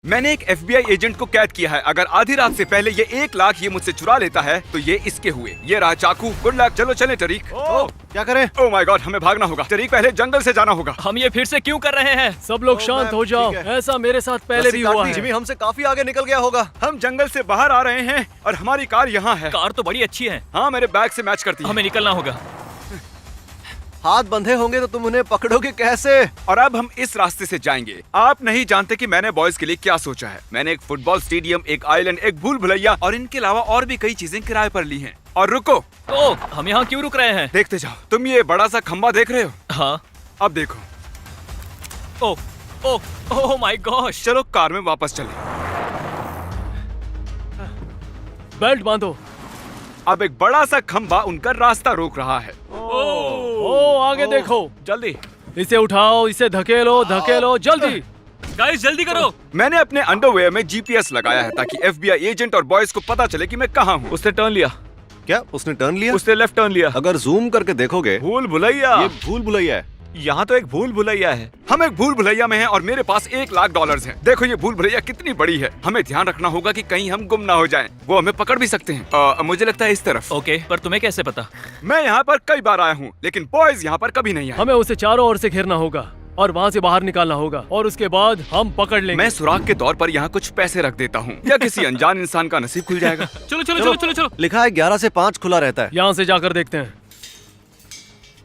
मैंने एक FBI agent को कैद किया है। अगर आधी रात से पहले ये 1 लाख ये मुझसे चुरा लेता है तो ये इसके हुए। ये रहा चाकू। Good luck. चलो चले टरीक। क्या करें? ओह माय गॉड, हमें भागना होगा। टरीक, पहले जंगल से जाना होगा। हम ये फिर से क्यों कर रहे हैं? सब लोग शांत हो जाओ। ठीक है। ऐसा मेरे साथ पहले भी हुआ है। जिमी हमसे काफी आगे निकल गया होगा। हम जंगल से बाहर आ रहे हैं और हमारी कार यहाँ है। कार तो बड़ी अच्छी है। हाँ, मेरे बैग से मैच करती है। हमें निकलना होगा। हाथ बंधे होंगे तो तुम उन्हें पकड़ोगे कैसे? और अब हम इस रास्ते से जाएंगे। आप नहीं जानते कि मैंने बॉयज के लिए क्या सोचा है। मैंने एक फुटबॉल स्टेडियम, एक आइलैंड, एक भूल भुलैया और इनके अलावा और भी कई चीजें किराए पर ली हैं। और रुको, ओह, हम यहाँ क्यों रुक रहे हैं? देखते जाओ। तुम ये बड़ा सा खंबा देख रहे हो? हाँ। अब देखो। ओह ओह ओह माय गॉश। चलो कार में वापस चले। बेल्ट बांधो। अब एक बड़ा सा खंबा उनका रास्ता रोक रहा है। ओ आगे देखो। जल्दी इसे उठाओ, इसे धकेलो, धकेलो, जल्दी। गाइस, जल्दी करो। मैंने अपने अंडरवेयर में GPS लगाया है ताकि FBI एजेंट और बॉयज को पता चले कि मैं कहाँ हूँ। उसने टर्न लिया। क्या उसने टर्न लिया? उसने लेफ्ट टर्न लिया। अगर जूम करके देखोगे, भूल भुलैया। ये भूल भुलैया है। यहाँ तो एक भूल भुलैया है। हम एक भूल भुलैया में हैं और मेरे पास $1 लाख हैं। देखो ये भूल भुलैया कितनी बड़ी है। हमें ध्यान रखना होगा कि कहीं हम गुम ना हो जाएं। वो हमें पकड़ भी सकते हैं। मुझे लगता है इस तरफ। ओके, पर तुम्हें कैसे पता? मैं यहाँ पर कई बार आया हूँ, लेकिन बॉयज यहाँ पर कभी नहीं आए। हमें उसे चारों ओर से घेरना होगा और वहाँ से बाहर निकालना होगा और उसके बाद हम पकड़ लेंगे। मैं सुराग के तौर पर यहाँ कुछ पैसे रख देता हूँ या किसी अनजान इंसान का नसीब खुल जाएगा। चलो चलो चलो चलो चलो। लिखा है 11 से 5 खुला रहता है। यहाँ से जाकर देखते हैं।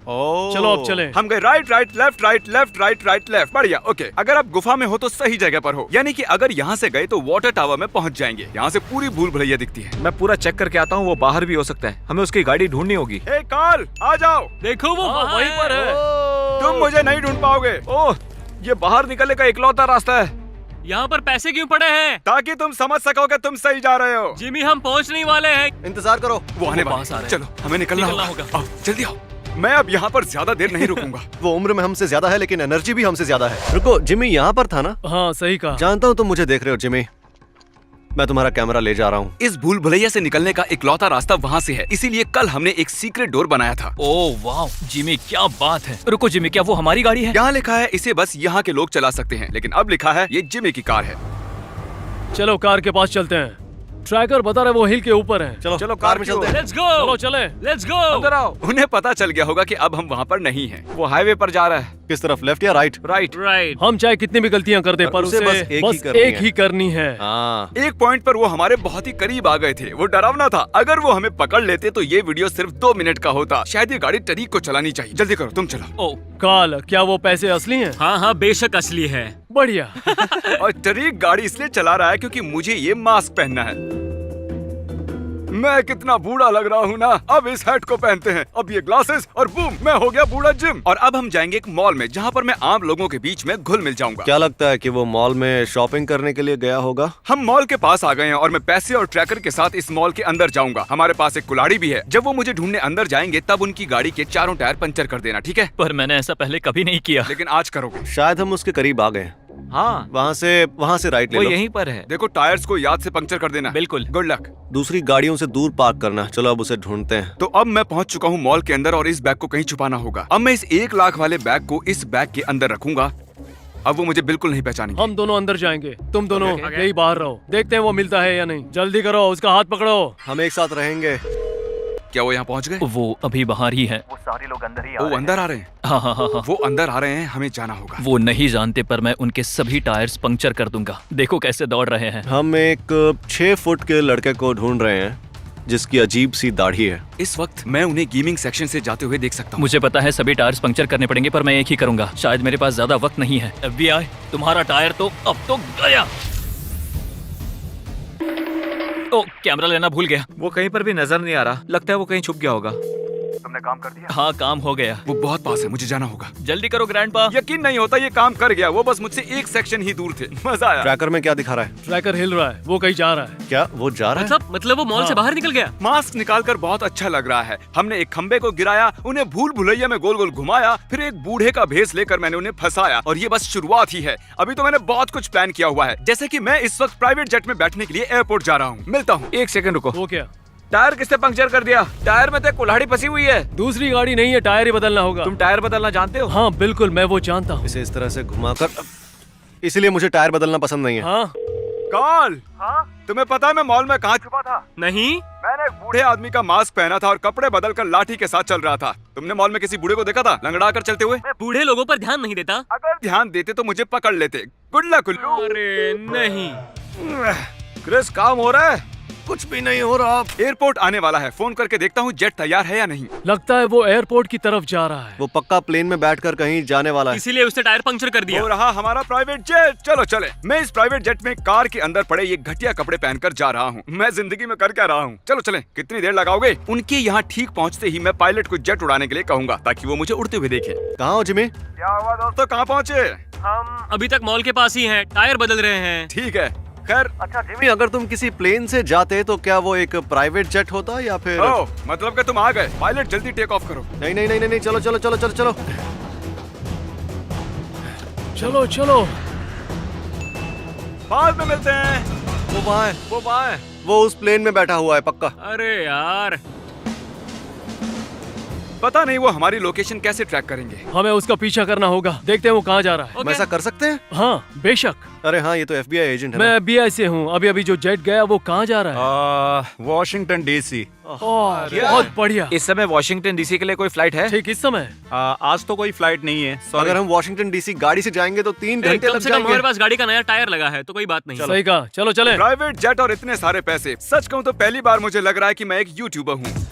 चलो अब चले। हम गए right right left right left right right left. बढ़िया। ओके, अगर आप गुफा में हो तो सही जगह पर हो। यानी कि अगर यहाँ से गए तो वाटर टावर में पहुँच जाएंगे। यहाँ से पूरी भूल भुलैया दिखती है। मैं पूरा चेक करके आता हूँ, वो बाहर भी हो सकता है। हमें उसकी गाड़ी ढूंढनी होगी। हे कार्ल, आ जाओ। देखो वो हाँ, वहीं पर है। तुम मुझे नहीं ढूंढ पाओगे। ओह, ये बाहर निकलने का इकलौता रास्ता है। यहाँ पर पैसे क्यों पड़े हैं? ताकि तुम समझ सको कि तुम सही जा रहे हो। जिमी, हम पहुँचने वाले हैं। इंतजार करो। वो आने पास वाले आ हैं। रहे हैं। चलो हमें निकलना निकलना होगा। होगा। आओ जल्दी आओ। मैं अब यहाँ पर ज्यादा देर नहीं रुकूंगा। वो उम्र में हमसे ज्यादा है लेकिन एनर्जी भी हमसे ज्यादा है। रुको, जिमी यहाँ पर था ना? हाँ सही कहा। जानता हूँ तुम मुझे देख रहे हो जिमी। मैं तुम्हारा कैमरा ले जा रहा हूँ। इस भूल भुलैया से निकलने का इकलौता रास्ता वहाँ से है। इसीलिए कल हमने एक सीक्रेट डोर बनाया था। ओह वाह, जिमी क्या बात है। रुको जिमी, क्या वो हमारी गाड़ी है? यहाँ लिखा है इसे बस यहाँ के लोग चला सकते हैं, लेकिन अब लिखा है ये जिमी की कार है। चलो कार के पास चलते हैं। ट्रैकर बता रहे वो हिल के ऊपर है। चलो चलो, कार में चलते हैं। Let's go. चलो चले। Let's go. अंदर आओ। उन्हें पता चल गया होगा कि अब हम वहाँ पर नहीं हैं। वो हाईवे पर जा रहा है। किस तरफ, लेफ्ट या राइट? राइट। राइट। हम चाहे कितनी भी गलतियां कर दे पर उसे बस एक ही करनी है। हाँ। एक पॉइंट पर वो हमारे बहुत ही करीब आ गए थे। वो डरावना था। अगर वो हमें पकड़ लेते तो ये वीडियो सिर्फ 2 मिनट का होता। शायद ये गाड़ी टरीक को चलानी चाहिए। जल्दी करो, तुम चलो। ओह काल, क्या वो पैसे असली हैं? हाँ हाँ, बेशक असली है। बढ़िया। और टरीक गाड़ी इसलिए चला रहा है क्योंकि मुझे ये मास्क पहनना है। मैं कितना बूढ़ा लग रहा हूँ ना। अब इस हैट को पहनते हैं, अब ये ग्लासेस और बूम, मैं हो गया बूढ़ा जिम। और अब हम जाएंगे एक मॉल में जहाँ पर मैं आम लोगों के बीच में घुल मिल जाऊंगा। क्या लगता है कि वो मॉल में शॉपिंग करने के लिए गया होगा? हम मॉल के पास आ गए हैं और मैं पैसे और ट्रैकर के साथ इस मॉल के अंदर जाऊंगा। हमारे पास एक कुल्हाड़ी भी है। जब वो मुझे ढूंढने अंदर जाएंगे तब उनकी गाड़ी के चारों टायर पंचर कर देना, ठीक है? पर मैंने ऐसा पहले कभी नहीं किया। लेकिन आज करोगे। शायद हम उसके करीब आ गए। हाँ, वहाँ से राइट ले वो लो। यहीं पर है। देखो टायर्स को याद से पंक्चर कर देना। बिल्कुल। Good luck. दूसरी गाड़ियों से दूर पार्क करना। चलो अब उसे ढूंढते हैं। तो अब मैं पहुंच चुका हूं मॉल के अंदर और इस बैग को कहीं छुपाना होगा। अब मैं इस 1 लाख वाले बैग को इस बैग के अंदर रखूंगा। अब वो मुझे बिल्कुल नहीं पहचानेंगे। हम दोनों अंदर जाएंगे, तुम दोनों यही बाहर रहो। देखते हैं वो मिलता है या नहीं। जल्दी करो, उसका हाथ पकड़ो। हम एक साथ रहेंगे। क्या वो यहाँ पहुंच गए? वो अभी बाहर ही है। वो अंदर आ रहे हैं। हाँ हाँ हाँ हाँ। वो अंदर आ रहे हैं, हमें जाना होगा। वो नहीं जानते पर मैं उनके सभी टायर्स पंक्चर कर दूंगा। देखो कैसे दौड़ रहे हैं। हम एक 6 फुट के लड़के को ढूंढ रहे हैं जिसकी अजीब सी दाढ़ी है। इस वक्त मैं उन्हें गेमिंग सेक्शन से जाते हुए देख सकता हूँ। मुझे पता है सभी टायर्स पंक्चर करने पड़ेंगे पर मैं एक ही करूंगा। शायद मेरे पास ज्यादा वक्त नहीं है। FBI, तुम्हारा टायर तो अब तो गया। ओ, कैमरा लेना भूल गया। वो कहीं पर भी नजर नहीं आ रहा। लगता है वो कहीं छुप गया होगा। तुमने काम कर दिया? हाँ, काम हो गया। वो बहुत पास है, मुझे जाना होगा। जल्दी करो ग्रैंडपा। यकीन नहीं होता ये काम कर गया। वो बस मुझसे एक सेक्शन ही दूर थे। मजा आया। ट्रैकर में क्या दिखा रहा है? ट्रैकर हिल रहा है, वो कहीं जा रहा है। क्या वो जा रहा है? मतलब वो मॉल से बाहर निकल गया। मास्क निकालकर बहुत अच्छा लग रहा है। हमने एक खंबे को गिराया, उन्हें भूल भुलैया में गोल गोल घुमाया, फिर एक बूढ़े का भेस लेकर मैंने उन्हें फंसाया। और ये बस शुरुआत ही है। अभी तो मैंने बहुत कुछ प्लान किया हुआ है। जैसे कि मैं इस वक्त प्राइवेट जेट में बैठने के लिए एयरपोर्ट जा रहा हूँ। मिलता हूँ। 1 सेकंड रुको। वो क्या? टायर किसने पंक्चर कर दिया? टायर में तो कुल्हाड़ी फंसी हुई है। दूसरी गाड़ी नहीं है, टायर ही बदलना होगा। तुम टायर बदलना जानते हो? हाँ बिल्कुल, मैं वो जानता हूँ। इसे इस तरह से घुमाकर इसीलिए मुझे टायर बदलना पसंद नहीं है। हाँ कॉल। हाँ? तुम्हें पता है मैं मॉल में कहाँ छुपा था? नहीं। मैंने एक बूढ़े आदमी का मास्क पहना था और कपड़े बदलकर लाठी के साथ चल रहा था। तुमने मॉल में किसी बूढ़े को देखा था लंगड़ा कर चलते हुए? मैं बूढ़े लोगों पर ध्यान नहीं देता। अगर ध्यान देते तो मुझे पकड़ लेते। गुड लक उल्लू। अरे नहीं। क्रिस, काम हो रहा है? कुछ भी नहीं हो रहा। एयरपोर्ट आने वाला है, फोन करके देखता हूँ जेट तैयार है या नहीं। लगता है वो एयरपोर्ट की तरफ जा रहा है। वो पक्का प्लेन में बैठकर कहीं जाने वाला है। इसीलिए उसने टायर पंक्चर कर दिया। हो रहा हमारा प्राइवेट जेट। चलो चले। मैं इस प्राइवेट जेट में कार के अंदर पड़े ये घटिया कपड़े पहनकर जा रहा हूँ। मैं जिंदगी में कर क्या रहा हूँ? चलो चले। कितनी देर लगाओगे? उनके यहाँ ठीक पहुँचते ही मैं पायलट को जेट उड़ाने के लिए कहूँगा ताकि वो मुझे उड़ते हुए देखे। कहाँ हो जिमी? क्या हुआ दोस्तों, कहाँ पहुँचे? हम अभी तक मॉल के पास ही हैं, टायर बदल रहे हैं। ठीक है। खैर, अच्छा जिमी, अगर तुम किसी प्लेन से जाते तो क्या वो एक प्राइवेट जेट होता या फिर? ओ, मतलब कि तुम आ गए। पायलट जल्दी टेक ऑफ करो। नहीं नहीं नहीं नहीं, चलो चलो चलो चलो चलो। चलो चलो। बाद में मिलते हैं। वो वहाँ है, वो वहाँ है। वो उस प्लेन में बैठा हुआ है पक्का। अरे यार, पता नहीं वो हमारी लोकेशन कैसे ट्रैक करेंगे। हमें उसका पीछा करना होगा। देखते हैं वो कहाँ जा रहा है। ओके। हम ऐसा कर सकते हैं? हाँ बेशक। अरे हाँ, ये तो FBI एजेंट है मैं ना। FBI से हूँ। अभी अभी जो जेट गया वो कहाँ जा रहा है? Washington DC. ओह, बहुत बढ़िया। इस समय वॉशिंगटन डीसी के लिए कोई फ्लाइट है? ठीक इस समय। आज तो कोई फ्लाइट नहीं है। अगर हम वॉशिंगटन DC गाड़ी से जाएंगे तो 3 घंटे कम लग से कम जाएंगे। हमारे पास गाड़ी का नया टायर लगा है तो कोई बात नहीं। सही कहा। चलो चले। प्राइवेट जेट और इतने सारे पैसे। सच कहूँ तो पहली बार मुझे लग रहा है कि मैं एक यूट्यूबर हूँ।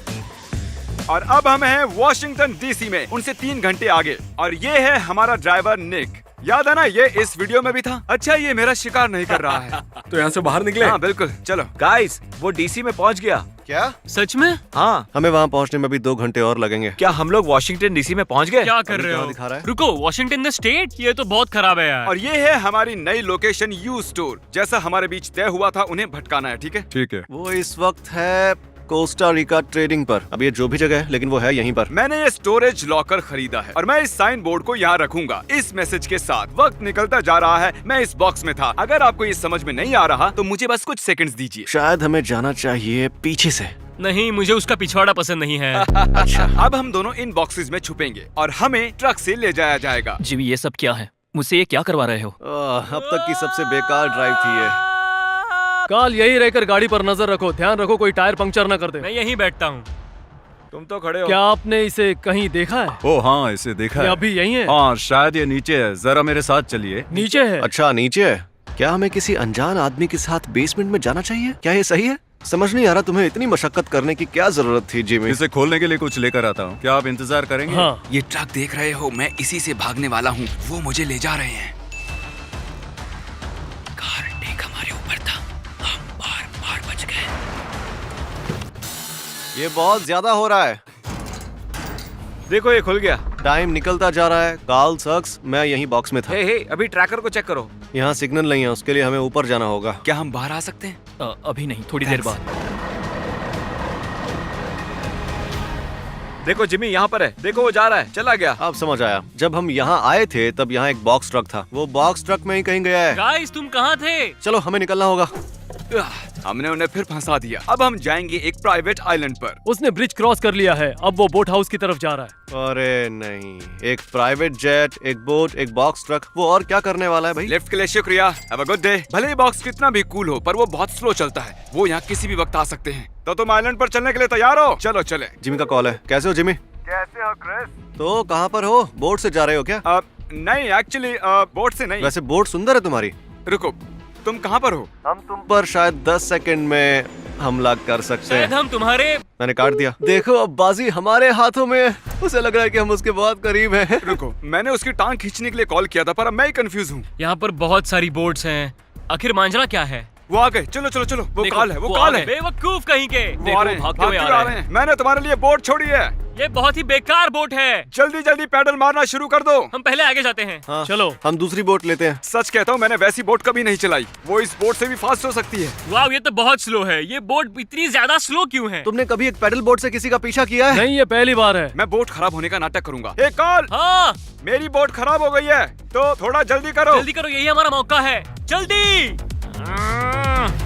और अब हम हैं वॉशिंगटन डीसी में, उनसे 3 घंटे आगे। और ये है हमारा ड्राइवर निक। याद है ना, ये इस वीडियो में भी था। अच्छा, ये मेरा शिकार नहीं कर रहा है। तो यहाँ से बाहर निकले। हाँ बिल्कुल, चलो। गाइस, वो डीसी में पहुँच गया। क्या? सच में? हाँ। हमें वहाँ पहुँचने में भी 2 घंटे और लगेंगे। क्या हम लोग वॉशिंगटन डीसी में पहुँच गए? क्या कर रहे कहाँ हो? दिखा रहा है? रुको, वॉशिंगटन द स्टेट? ये तो बहुत खराब है यार। और ये है हमारी नई लोकेशन यू स्टोर। जैसा हमारे बीच तय हुआ था, उन्हें भटकाना है। ठीक है? ठीक है। वो इस वक्त है कोस्टा रिका ट्रेडिंग पर। अब ये जो भी जगह है, लेकिन वो है यहीं पर। मैंने ये स्टोरेज लॉकर खरीदा है और मैं इस साइन बोर्ड को यहाँ रखूंगा इस मैसेज के साथ। वक्त निकलता जा रहा है, मैं इस बॉक्स में था। अगर आपको ये समझ में नहीं आ रहा तो मुझे बस कुछ सेकंड्स दीजिए। शायद हमें जाना चाहिए पीछे से। नहीं, मुझे उसका पिछवाड़ा पसंद नहीं है। अच्छा, अब हम दोनों इन बॉक्सेस में छुपेंगे और हमें ट्रक से ले जाया जाएगा। जिमी, ये सब क्या है? मुझसे ये क्या करवा रहे हो? अब तक की सबसे बेकार ड्राइव थी ये। काल यही रहकर गाड़ी पर नजर रखो। ध्यान रखो कोई टायर पंक्चर न कर दे। मैं यहीं बैठता हूँ। तुम तो खड़े हो। क्या आपने इसे कहीं देखा है? ओ हाँ, इसे देखा ये है। अभी यहीं है? हाँ, शायद ये नीचे है। जरा मेरे साथ चलिए। नीचे है? अच्छा, नीचे है। क्या हमें किसी अनजान आदमी के साथ बेसमेंट में जाना चाहिए? क्या ये सही है? समझ नहीं आ रहा तुम्हें इतनी मशक्कत करने की क्या जरूरत थी जिमी। इसे खोलने के लिए कुछ लेकर आता हूँ। क्या आप इंतजार करेंगे? हाँ। ये ट्रक देख रहे हो, मैं इसी से भागने वाला हूँ। वो मुझे ले जा रहे हैं। कार टेक हमारे ऊपर था, हम बार बच गए। ये बहुत ज्यादा हो रहा है। देखो, ये खुल गया। टाइम निकलता जा रहा है। कार्ल सक्स, मैं यहीं बॉक्स में था। हे, अभी ट्रैकर को चेक करो। यहाँ सिग्नल नहीं है, उसके लिए हमें ऊपर जाना होगा। क्या हम बाहर आ सकते हैं? अभी नहीं, थोड़ी देर बाद। देखो जिमी, यहाँ पर है। देखो, वो जा रहा है, चला गया। अब समझ आया। जब हम यहाँ आए थे तब यहाँ एक बॉक्स ट्रक था। वो बॉक्स ट्रक में ही कहीं गया है। गाइस, तुम कहाँ थे? चलो, हमें निकलना होगा। हमने उन्हें फिर फंसा दिया। अब हम जाएंगे एक प्राइवेट आइलैंड पर। उसने ब्रिज क्रॉस कर लिया है। अब वो बोट हाउस की तरफ जा रहा है। अरे नहीं, एक प्राइवेट जेट, एक बोट, एक बॉक्स ट्रक, वो और क्या करने वाला है भाई? लिफ्ट के लिए शुक्रिया। Have a good day. भले ही बॉक्स कितना भी कूल हो, पर वो बहुत स्लो चलता है। वो यहाँ किसी भी वक्त आ सकते हैं। तो तुम आइलैंड पर चलने के लिए तैयार हो? चलो चले। जिमी का कॉल है। कैसे हो जिमी? कैसे हो क्रिस? तो कहाँ पर हो? बोट से जा रहे हो क्या? नहीं, एक्चुअली बोट से नहीं। वैसे बोट सुंदर है तुम्हारी। रुको, तुम कहाँ पर हो? हम तुम पर शायद 10 सेकंड में हमला कर सकते शायद हैं। हम तुम्हारे। मैंने काट दिया। देखो, अब बाजी हमारे हाथों में है। उसे लग रहा है कि हम उसके बहुत करीब हैं। रुको, मैंने उसकी टांग खींचने के लिए कॉल किया था, पर अब मैं ही कंफ्यूज हूँ। यहाँ पर बहुत सारी बोट्स हैं। आखिर मांझला क्या है? वो आ गए। चलो चलो चलो, वो देखो, काल है, वो आ काल गए। है। बेवकूफ कहीं के। वो देखो, आ रहे हैं, भागते हुए भागते आ आ रहे हैं। मैंने तुम्हारे लिए बोट छोड़ी है। ये बहुत ही बेकार बोट है। जल्दी जल्दी पैडल मारना शुरू कर दो। हम पहले आगे जाते हैं। हाँ, चलो। हम दूसरी बोट लेते हैं। सच कहता हूँ, मैंने वैसी बोट कभी नहीं चलाई। वो इस बोट से भी फास्ट हो सकती है। वाह, ये तो बहुत स्लो है। ये बोट इतनी ज्यादा स्लो क्यों है? तुमने कभी एक पैडल बोट से किसी का पीछा किया है? नहीं, ये पहली बार है। मैं बोट खराब होने का नाटक करूंगा। एक कॉल। हाँ, मेरी बोट खराब हो गई है, तो थोड़ा जल्दी करो। जल्दी करो, यही हमारा मौका है। जल्दी।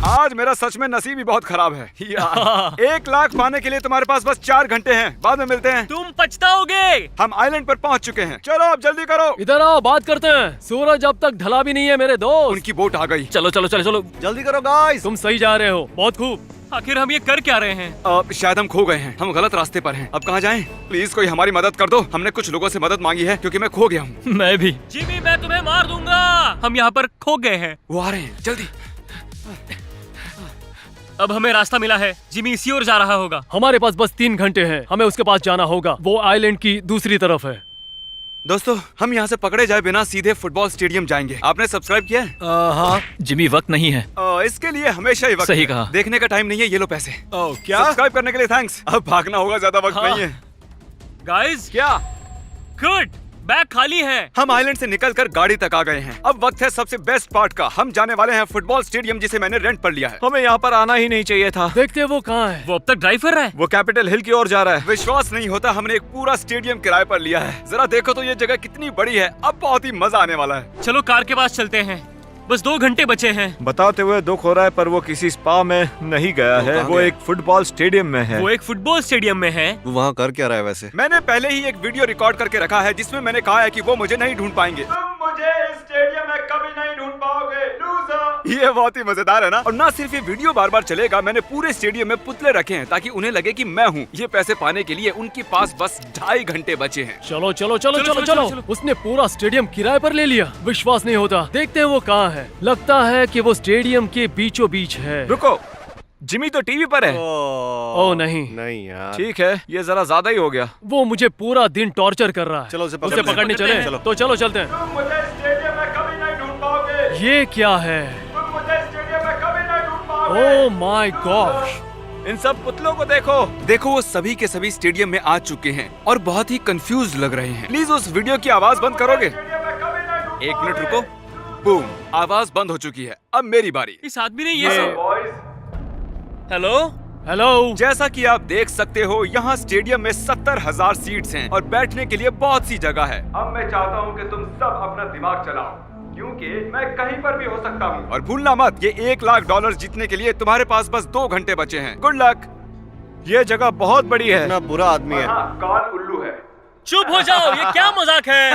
आज मेरा सच में नसीब ही बहुत खराब है यार। 1 लाख पाने के लिए तुम्हारे पास बस 4 घंटे हैं, बाद में मिलते हैं। तुम पछताओगे। हम आइलैंड पर पहुंच चुके हैं, चलो अब जल्दी करो। इधर आओ, बात करते हैं। सूरज अब तक ढला भी नहीं है मेरे दोस्त। उनकी बोट आ गई। चलो चलो चलो चलो, जल्दी करो गाइस। तुम सही जा रहे हो, बहुत खूब। आखिर हम ये कर क्या रहे हैं? अब शायद हम खो गए हैं, हम गलत रास्ते पर हैं। अब कहाँ जाएं? प्लीज कोई हमारी मदद कर दो। हमने कुछ लोगों से मदद मांगी है क्योंकि मैं खो गया हूँ। मैं भी। जिमी, मैं तुम्हें मार दूंगा। हम यहाँ पर खो गए हैं। वो आ रहे हैं, जल्दी। अब हमें रास्ता मिला है। जिमी इसी ओर जा रहा होगा। हमारे पास बस 3 घंटे हैं, हमें उसके पास जाना होगा। वो आइलैंड की दूसरी तरफ है। दोस्तों, हम यहाँ से पकड़े जाए बिना सीधे फुटबॉल स्टेडियम जाएंगे। आपने सब्सक्राइब किया है? हाँ। जिमी, वक्त नहीं है। इसके लिए हमेशा ही वक्त सही है। कहा। देखने का टाइम नहीं है, ये लो पैसे। क्या? सब्सक्राइब करने के लिए थैंक्स। अब भागना होगा, ज्यादा वक्त हाँ। नहीं है। गाइस, क्या? गुड, बैग खाली है। हम आइलैंड से निकलकर गाड़ी तक आ गए हैं। अब वक्त है सबसे बेस्ट पार्ट का। हम जाने वाले हैं फुटबॉल स्टेडियम, जिसे मैंने रेंट पर लिया है। हमें यहाँ पर आना ही नहीं चाहिए था। देखते हैं वो कहाँ है। वो अब तक ड्राइव कर रहा है। वो कैपिटल हिल की ओर जा रहा है। विश्वास नहीं होता, हमने एक पूरा स्टेडियम किराए पर लिया है। जरा देखो तो ये जगह कितनी बड़ी है। अब बहुत ही मजा आने वाला है। चलो कार के पास चलते हैं। बस 2 घंटे बचे हैं। बताते हुए दुख हो रहा है, पर वो किसी स्पा में नहीं गया है। कहाँ वो गया? एक फुटबॉल स्टेडियम में है। वो एक फुटबॉल स्टेडियम में है। वो वहाँ कर क्या रहा है वैसे? मैंने पहले ही एक वीडियो रिकॉर्ड करके रखा है जिसमें मैंने कहा है कि वो मुझे नहीं ढूंढ पाएंगे। तुम मुझे इस स्टेडियम में कभी नहीं ढूंढ पाओगे, लूजर। ये बहुत ही मजेदार है ना? और ना सिर्फ ये वीडियो बार बार चलेगा, मैंने पूरे स्टेडियम में पुतले रखे हैं ताकि उन्हें लगे कि मैं हूँ। ये पैसे पाने के लिए उनके पास बस 2.5 घंटे बचे हैं। चलो चलो चलो चलो चलो। उसने पूरा स्टेडियम किराए पर ले लिया। विश्वास नहीं होता। देखते हैं वो कहाँ है। लगता है कि वो स्टेडियम के बीचों बीच है। रुको, जिमी तो टीवी पर है। ओ नहीं। नहीं यार। ठीक है, ये जरा ज्यादा ही हो गया। वो मुझे पूरा दिन टॉर्चर कर रहा है। चलो उसे उसे पकड़ने चले। चलो। तो चलो चलते हैं। तुम मुझे स्टेडियम में कभी नहीं ढूंढ पाओगे। ये क्या है? तुम मुझे स्टेडियम में कभी नहीं ढूंढ पाओगे। Oh my God. इन सब पुतलों को देखो। देखो, वो सभी के सभी स्टेडियम में आ चुके हैं और बहुत ही कंफ्यूज लग रहे हैं। प्लीज उस वीडियो की आवाज बंद करोगे? 1 मिनट रुको। बूम, आवाज बंद हो चुकी है। अब मेरी बारी। इस आदमी ने ये सब। Hello hello. जैसा कि आप देख सकते हो, यहाँ स्टेडियम में 70,000 सीट्स हैं और बैठने के लिए बहुत सी जगह है। अब मैं चाहता हूँ कि तुम सब अपना दिमाग चलाओ, क्योंकि मैं कहीं पर भी हो सकता हूँ। और भूलना मत, ये $1 लाख जीतने के लिए तुम्हारे पास बस 2 घंटे बचे हैं। Good luck. ये जगह बहुत बड़ी है। इतना बुरा आदमी है। काल उल्लू है। चुप हो जाओ, ये क्या मजाक है?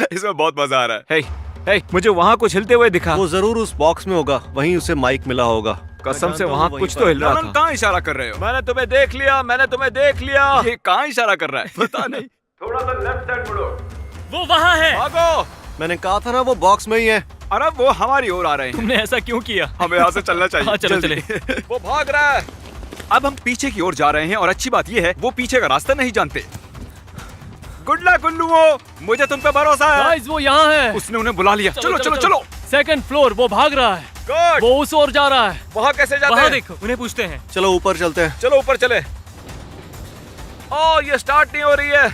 इसमें बहुत मजा आ रहा है। हे, मुझे वहाँ कुछ हिलते हुए दिखा। वो जरूर उस बॉक्स में होगा, वहीं उसे माइक मिला होगा। कसम से मैं वहाँ जानता हूँ कुछ वहीं तो हिल रहा नॉलन, था। कहाँ इशारा कर रहे हो? मैंने तुम्हें देख लिया, मैंने तुम्हें देख लिया। ये कहाँ इशारा कर रहा है? पता नहीं। थोड़ा सा लेफ्ट साइड मुड़ो। वो वहाँ है। भागो। मैंने कहा था ना वो बॉक्स में ही है। अरे वो हमारी ओर आ रहे हैं। तुमने ऐसा क्यों किया? हमें यहाँ से चलना चाहिए। हाँ, चलो, जल्दी। वो भाग रहा है। अब हम पीछे की ओर जा रहे हैं और अच्छी बात ये है, वो पीछे का रास्ता नहीं जानते। गुड लक उल्लुओ, मुझे तुम पे भरोसा है। गाइस, वो यहाँ है। उसने उन्हें बुला लिया। चलो चलो चलो। 2nd floor. वो भाग रहा है। गुड। वो उस ओर जा रहा है। वहाँ कैसे जाते वहाँ हैं? देखो, उन्हें पूछते हैं। चलो ऊपर चलते हैं। चलो ऊपर चले। ओ, ये स्टार्ट नहीं हो रही है।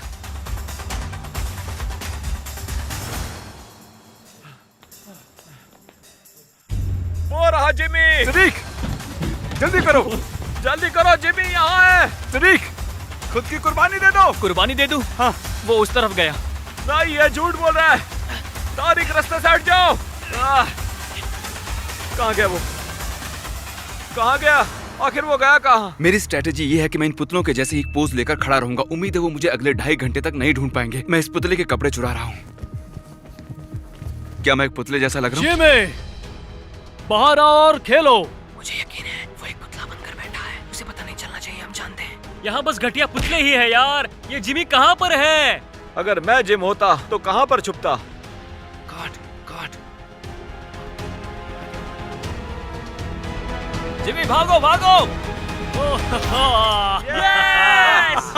वो रहा जिमी। सदीक, जल्दी करो। जल्दी करो, जिमी यहाँ है। सदीक, खुद की कुर्बानी दे दो। कुर्बानी दे दूं? हाँ। वो उस तरफ गया। नहीं, ये झूठ बोल रहा है। तारिक, रास्ते से हट जाओ। कहाँ गया वो? कहाँ गया? आखिर वो गया कहाँ? मेरी स्ट्रेटेजी ये है कि मैं इन पुतलों के जैसे एक पोज लेकर खड़ा रहूंगा। उम्मीद है वो मुझे अगले 2.5 घंटे तक नहीं ढूंढ पाएंगे। मैं इस पुतले के कपड़े चुरा रहा हूँ। क्या मैं एक पुतले जैसा लग रहा हूँ? जिमी, बाहर आओ और खेलो। मुझे यकीन है वो एक पुतला बनकर बैठा है। उसे पता नहीं चलना चाहिए, हम जानते हैं। यहाँ बस घटिया पुतले ही है यार। ये जिमी कहाँ पर है? अगर मैं जिम होता तो कहाँ पर छुपता? काट काट। जिमी, भागो भागो। यस!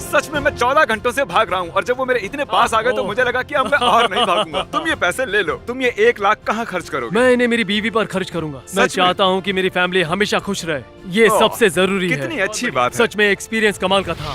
सच में मैं 14 घंटों से भाग रहा हूँ और जब वो मेरे इतने पास आ गए तो मुझे लगा कि अब मैं और नहीं भागूंगा। तुम ये पैसे ले लो। तुम ये 1 लाख कहाँ खर्च करोगे? मैं इन्हें मेरी बीवी पर खर्च करूंगा। मैं में? चाहता हूँ कि मेरी फैमिली हमेशा खुश रहे। ये ओह, सबसे जरूरी है। कितनी अच्छी बात है। सच में एक्सपीरियंस कमाल का था।